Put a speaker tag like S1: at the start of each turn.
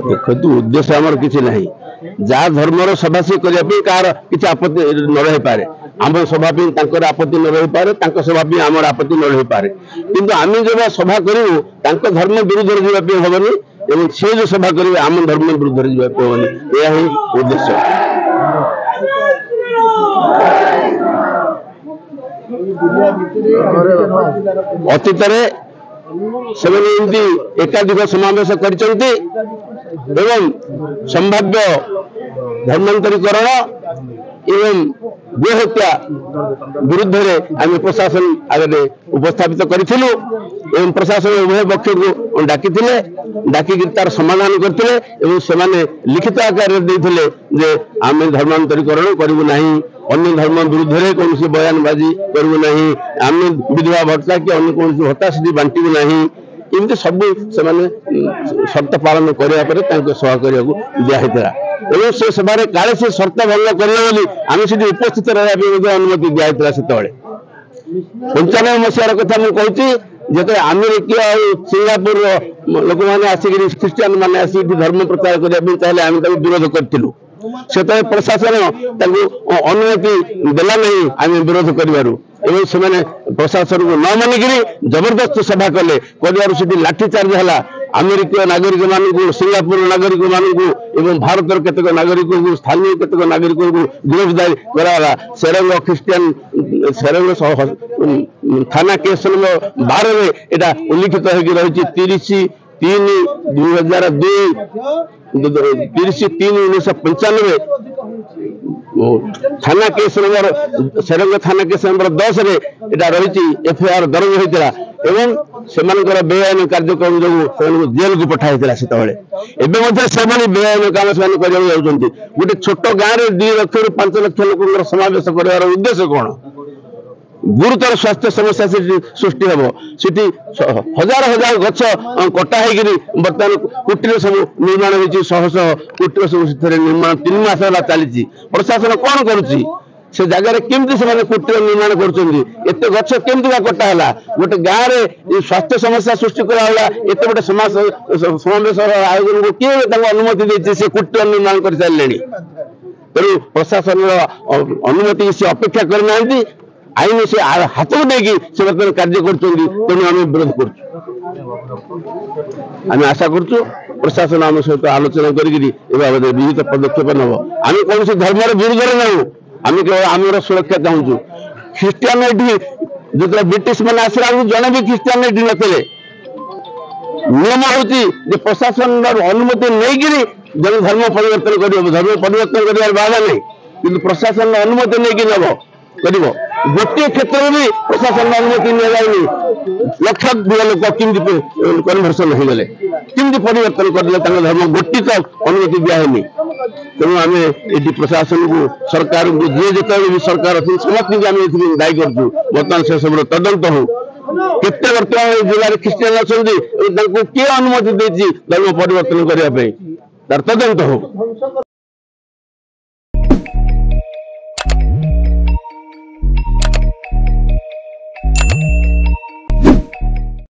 S1: देखो उद्देश्य आमर किसी ना जहाँ धर्मर सभा सी करने कह किसी आपत्ति न रही पारे आम सभा आपत्ति न रही पारे सभा आम आपत्ति न रही पारे किंतु आम जब सभा करूँ धर्म विरुद्ध जावाई हेनी एवं से जो सभा करेंगे आम धर्म विरुद्ध जावाई हेनी यह ही उद्देश्य। अतीत एकाधिक समावेश कर संभाव्य धर्मांतरीकरण एवं गोहत्या विरुद्ध आम प्रशासन आगे उपस्थापित करूँ प्रशासन उभय पक्ष को डाकी तार समाधान करते लिखित आकार देते आम धर्मांतरीकरण करूँ ना अन्य धर्म विरुद्ध कौन बयानबाजी करूँ ना आम विधवा भत्ता कि अन्य कौन भत्ता सीधी बांटू ना इमती सब से शर्त पालन करने सभा करने दिखाई एवं से सभा काले से शर्त भंग करें आम से उपस्थित रहा अनुमति दिखाई से 95 मसीहार कथा मुझे जो अमेरिका सिंगापुर लोक मैंने आसिक ख्रीस्टियान मैंने आसिक धर्म प्रचार करने आम विरोध करूँ से प्रशासन अनुमति देला नहीं आम विरोध कर प्रशासन को न मानिक जबरदस्त सभा कले कर लाठीचार्ज है अमेरिका नागरिक मान सिंगापुर नागरिक मान भारत केतक नागरिक को स्थानीय केतक नागरिक को गिरफ्तार कराला सेरंग ख्रीस्टियान सेरंग थाना केस नंबर 12 में यहाँ उल्लिखित रही 30/3/2002 30/3/1995 थाना केस नंबर सेरंग थाना केस नंबर 10 रे यहाँ रही एफआईआर दर्ज होता एवं से बेआईन कार्यक्रम जो जेल को पठाई से बेआईन काम से गोटे छोट गाँव में 2 लाख रू 5 लाख लोक समावेश कर उद्देश्य कौन गुरुतर स्वास्थ्य समस्या सृष्टि हम सीटी हजार हजार गछ कटा बर्तमान कुटीर सब निर्माण होती 100 कुटीर सब निर्माण 3 मास चली प्रशासन कौन करुच्ची से जगह केमती से कुटीर निर्माण करते गछ केमती कटा है गोटे गाँव में स्वास्थ्य समस्या सृष्टि कराला एत गोटे समावेश आयोजन को किए अनुमति देती से कुटीर निर्माण कर सारे तेणु प्रशासन अनुमति से अपेक्षा करना आईन से हाथ में देखिए से कार्य करेणु आम विरोध कर आशा करूँ प्रशासन आम सहित आलोचना कर विहित पदक्षेप नब आम कौन धर्म विरुद्ध जाऊँ आम केवल आम सुरक्षा चाहूँ ख्रीस्टियान जो ब्रिटिश मैंने आसला जड़े भी ख्रीस्टियान नथिले नियम हूँ प्रशासन अनुमति नहीं जन धर्म परिवर्तन कर धर्म परिवर्तन कर बाधा नहीं कि प्रशासन अनुमति नहीं नब कर गोटे क्षेत्र में भी प्रशासन अनुमति नहीं लक्ष लोक किमती कन्भर्सन हो गले किमती परिवर्तन करदे धर्म गोटी तो अनुमति दिखाई तेणु आम ये प्रशासन को सरकार को जी जो भी सरकार अच्छी समस्त आम दायी करूँ बर्तमान से सब तदंत हो केते बर्तमान जिले में ख्रीस्टियान अच्छा किए अनुमति देती धर्म परिवर्तन करने तदंत हो।